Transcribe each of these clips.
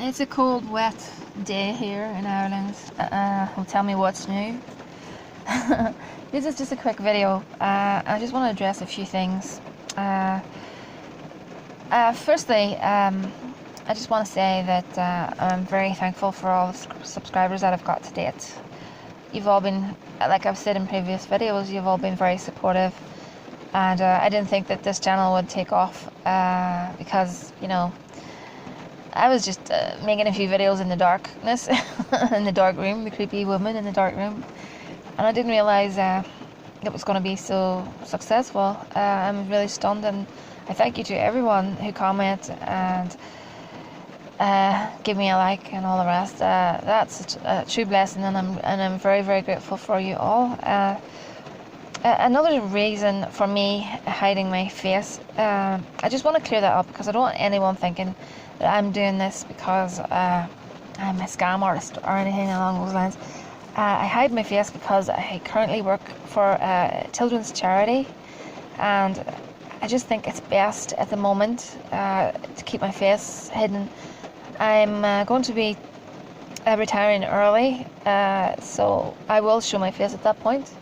It's a cold, wet day here in Ireland. Well, tell me what's new. This is just a quick video. I just want to address a few things. Firstly, I just want to say that I'm very thankful for all the subscribers that I've got to date. You've all been, like I've said in previous videos, you've all been very supportive. And I didn't think that this channel would take off because, you know, I was just making a few videos in the darkness, in the dark room, the creepy woman in the dark room. And I didn't realise it was going to be so successful. I'm really stunned, and I thank you to everyone who comment and give me a like and all the rest. That's a true blessing, and I'm very, very grateful for you all. Another reason for me hiding my face, I just want to clear that up because I don't want anyone thinking that I'm doing this because I'm a scam artist or anything along those lines. I hide my face because I currently work for a children's charity, and I just think it's best at the moment to keep my face hidden. I'm going to be retiring early, so I will show my face at that point.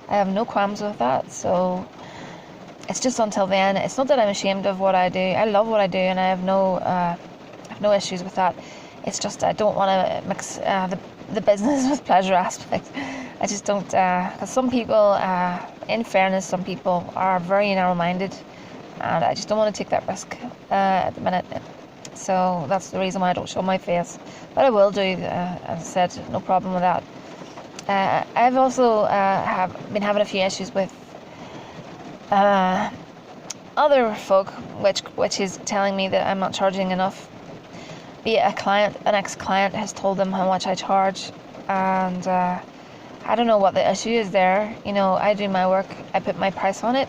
I have no qualms with that, so it's just until then. It's not that I'm ashamed of what I do. I love what I do, and I have no issues with that. It's just I don't want to mix the business with pleasure aspect. I just don't, because some people, in fairness, some people are very narrow-minded, and I just don't want to take that risk at the minute. So that's the reason why I don't show my face. But I will do, as I said, no problem with that. I've also been having a few issues with other folk, which is telling me that I'm not charging enough. Be it an ex-client has told them how much I charge, and I don't know what the issue is there. You know, I do my work, I put my price on it.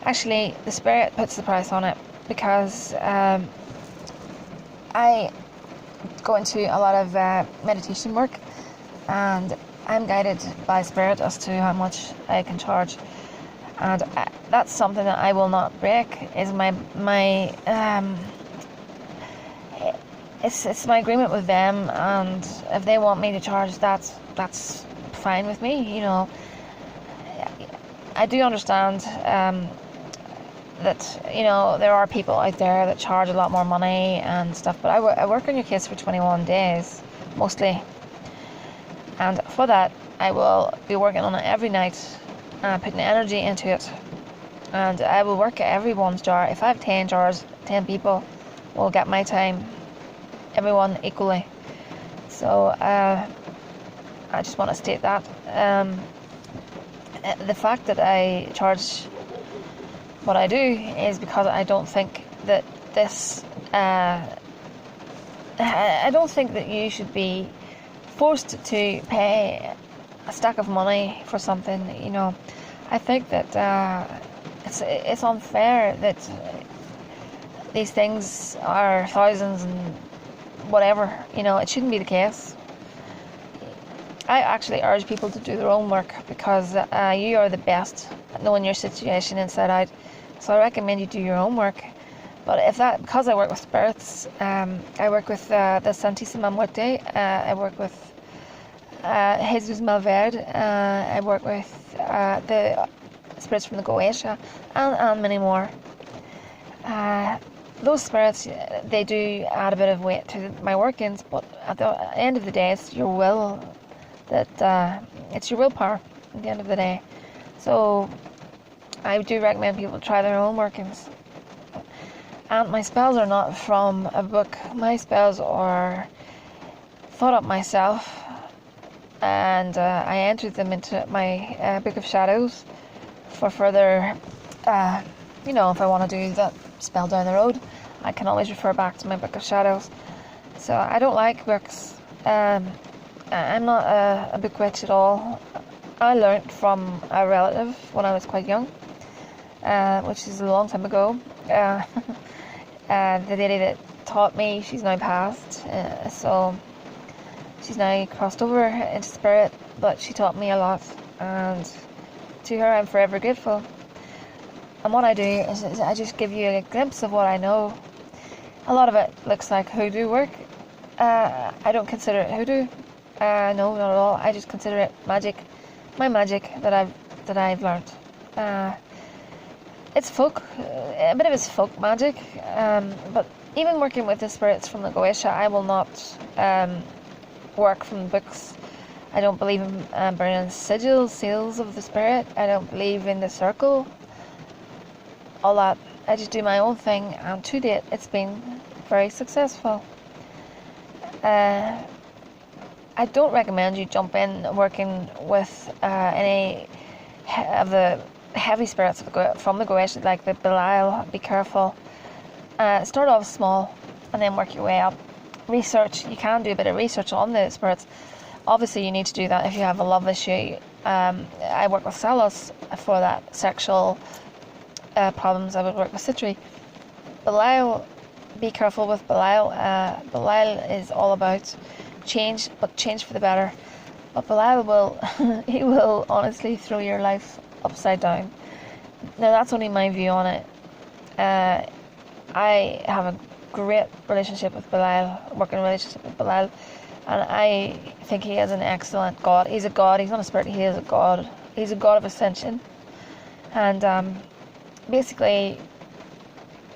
Actually, the spirit puts the price on it because I go into a lot of meditation work, and I'm guided by spirit as to how much I can charge, and that's something that I will not break. Is it's my agreement with them, and if they want me to charge, that's fine with me. You know, I do understand that, you know, there are people out there that charge a lot more money and stuff, but I work on your case for 21 days mostly. And for that, I will be working on it every night, putting energy into it. And I will work at everyone's jar. If I have 10 jars, 10 people will get my time, everyone equally. So I just want to state that. The fact that I charge what I do is because I don't think that this... I don't think that you should be forced to pay a stack of money for something. You know, I think that it's unfair that these things are thousands and whatever. You know, it shouldn't be the case. I actually urge people to do their own work because you are the best at knowing your situation inside out. So I recommend you do your own work. But because I work with spirits, I work with the Santísima Muerte, I work with Jesus Malverde, I work with the spirits from the Goetia, and many more. Those spirits, they do add a bit of weight to my workings, but at the end of the day, it's your will it's your willpower at the end of the day. So I do recommend people try their own workings. And my spells are not from a book. My spells are thought up myself, and I entered them into my Book of Shadows for further, you know, if I want to do that spell down the road, I can always refer back to my Book of Shadows. So I don't like books. I'm not a book witch at all. I learnt from a relative when I was quite young, which is a long time ago. The lady that taught me, she's now passed, so she's now crossed over into spirit, but she taught me a lot, and to her I'm forever grateful. And what I do is I just give you a glimpse of what I know. A lot of it looks like hoodoo work, I don't consider it hoodoo. No, not at all. I just consider it magic. My magic that I've learned. It's folk. A bit of it's folk magic. But even working with the spirits from the Goetia, I will not work from books. I don't believe in burning sigils, seals of the spirit. I don't believe in the circle. All that. I just do my own thing, and to date, it's been very successful. I don't recommend you jump in working with any of the heavy spirits from the Goetia, like the Belial. Be careful. Start off small and then work your way up. Research. You can do a bit of research on the spirits. Obviously, you need to do that if you have a love issue. I work with Salos for that sexual problems. I would work with Citri. Belial, be careful with Belial. Belial is all about change, but change for the better. But Belial he will honestly throw your life upside down. Now, that's only my view on it. I have a great relationship with Belial, working relationship with Belial, and I think he is an excellent god. He's a god. He's not a spirit. He is a god. He's a god of ascension, and basically,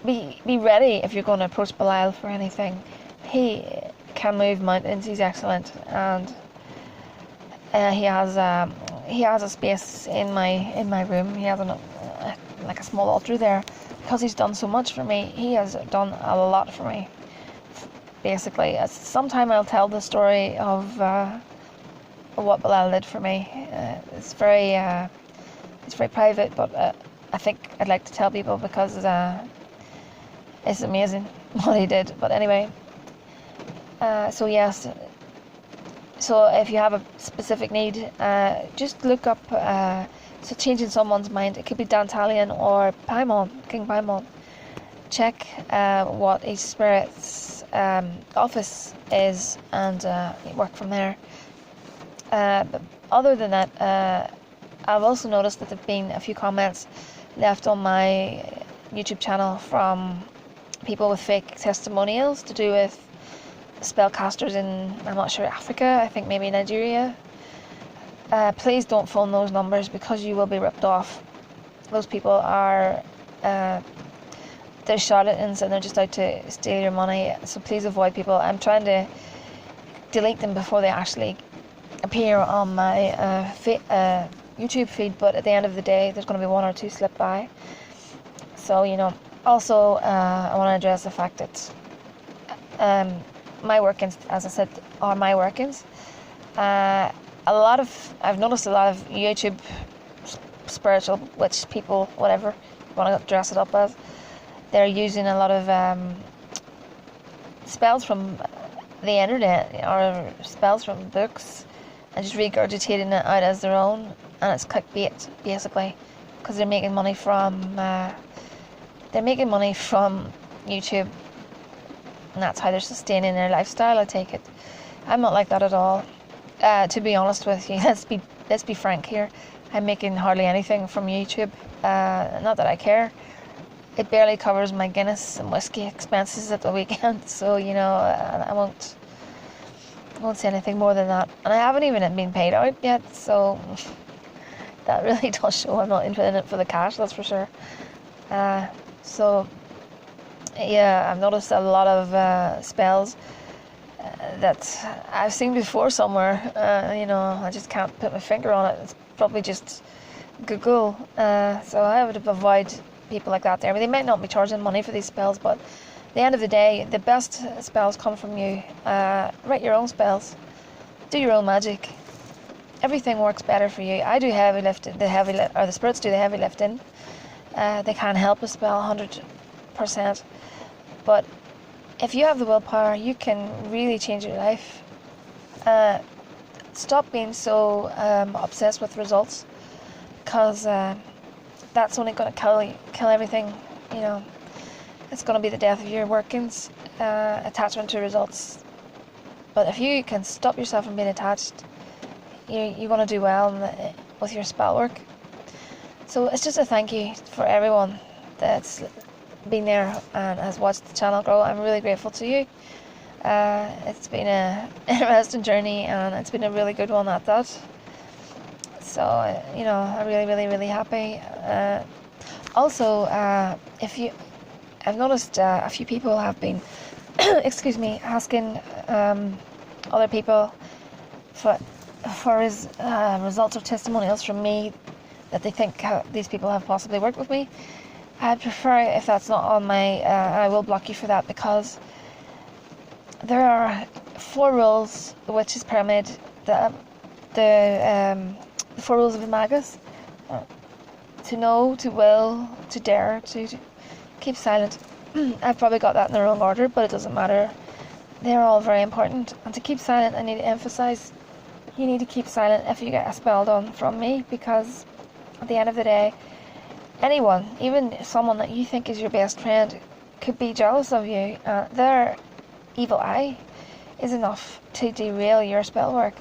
be ready if you're going to approach Belial for anything. He can move mountains. He's excellent, and he has a space in my room. He has like a small altar there because he's done so much for me. He has done a lot for me. Basically, sometime I'll tell the story of what Belial did for me. It's very private, but I think I'd like to tell people because it's amazing what he did. But anyway, so yes. So if you have a specific need, just look up. So changing someone's mind. It could be Dantalion or Paimon, King Paimon. Check what each spirit's office is and work from there. But other than that, I've also noticed that there've been a few comments left on my YouTube channel from people with fake testimonials to do with spellcasters in, I'm not sure, Africa, I think maybe Nigeria. Please don't phone those numbers because you will be ripped off. Those people are they're charlatans and they're just out to steal your money, so please avoid people. I'm trying to delete them before they actually appear on my YouTube feed, but at the end of the day there's going to be one or two slip by. So also I want to address the fact that my workings, as I said, are my workings. I've noticed a lot of YouTube spiritual witch people, whatever you want to dress it up as, they're using a lot of spells from the internet or spells from books and just regurgitating it out as their own, and it's clickbait basically because they're making money from YouTube, and that's how they're sustaining their lifestyle. I take it. I'm not like that at all. To be honest with you, let's be frank here. I'm making hardly anything from YouTube. Not that I care. It barely covers my Guinness and whiskey expenses at the weekend, so I won't say anything more than that. And I haven't even been paid out yet, so that really does show I'm not in it for the cash. That's for sure. So yeah, I've noticed a lot of spells that I've seen before somewhere. I just can't put my finger on it. It's probably just Google. So I would avoid people like that there. They might not be charging money for these spells, but at the end of the day, the best spells come from you. Write your own spells. Do your own magic. Everything works better for you. I do heavy lifting. The spirits do the heavy lifting. They can help a spell 100%. But if you have the willpower, you can really change your life. Stop being so obsessed with results, because that's only going to kill everything. It's going to be the death of your workings, attachment to results. But if you can stop yourself from being attached, you're going to do well with your spell work. So it's just a thank you for everyone that's been there and has watched the channel grow. I'm really grateful to you. It's been a interesting journey, and it's been a really good one at that. So, I'm really, really, really happy. Also, I've noticed a few people have been, excuse me, asking other people for results or testimonials from me that they think these people have possibly worked with me. I'd prefer if that's not on my, I will block you for that, because there are 4 rules, the witch's pyramid, the 4 rules of the magus: to know, to will, to dare, to keep silent. I've probably got that in the wrong order, but it doesn't matter. They're all very important. And to keep silent, I need to emphasize, you need to keep silent if you get a spell done from me, because at the end of the day, anyone, even someone that you think is your best friend, could be jealous of you. Their evil eye is enough to derail your spell work.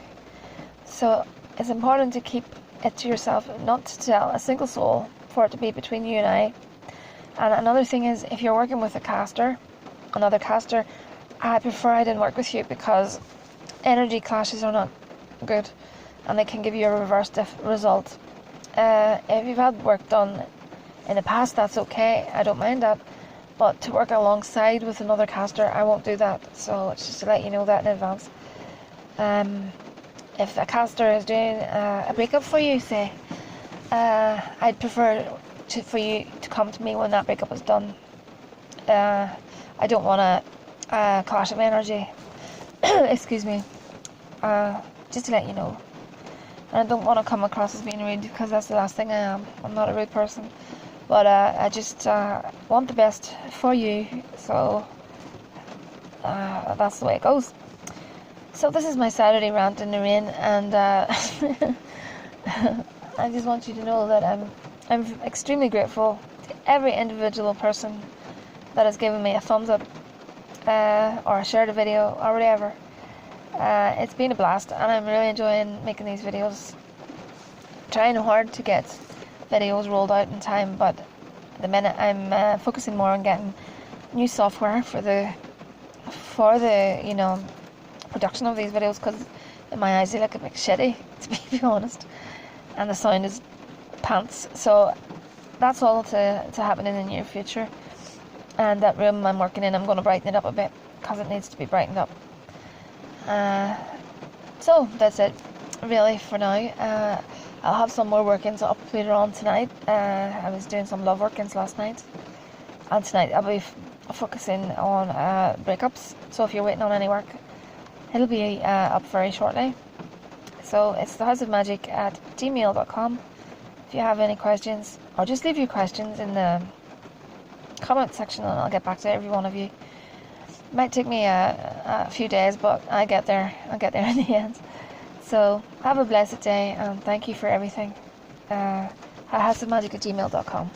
So it's important to keep it to yourself, not to tell a single soul, for it to be between you and I. And another thing is, if you're working with another caster, I prefer I didn't work with you, because energy clashes are not good, and they can give you a reverse result. If you've had work done in the past, that's okay, I don't mind that. But to work alongside with another caster, I won't do that. So it's just to let you know that in advance. If a caster is doing a breakup for you, say, I'd prefer for you to come to me when that breakup is done. I don't want a clash of energy. Excuse me. Just to let you know. And I don't want to come across as being rude, because that's the last thing I am. I'm not a rude person. But I just want the best for you. So that's the way it goes. So this is my Saturday rant in the rain, and I just want you to know that I'm extremely grateful to every individual person that has given me a thumbs up or shared a video or whatever. It's been a blast, and I'm really enjoying making these videos. Trying hard to get videos rolled out in time, but at the minute I'm focusing more on getting new software for the production of these videos, because in my eyes they look a bit shitty, to be honest, and the sound is pants. So that's all to happen in the near future. And that room I'm working in, I'm going to brighten it up a bit, because it needs to be brightened up. So that's it really for now. I'll have some more work-ins up later on tonight. I was doing some love work-ins last night, and tonight I'll be focusing on breakups. So if you're waiting on any work, it'll be up very shortly. So it's thehouseofmagick@gmail.com. If you have any questions, or just leave your questions in the comment section, and I'll get back to every one of you. It might take me a few days, but I'll get there in the end. So have a blessed day, and thank you for everything. thehouseofmagick@gmail.com.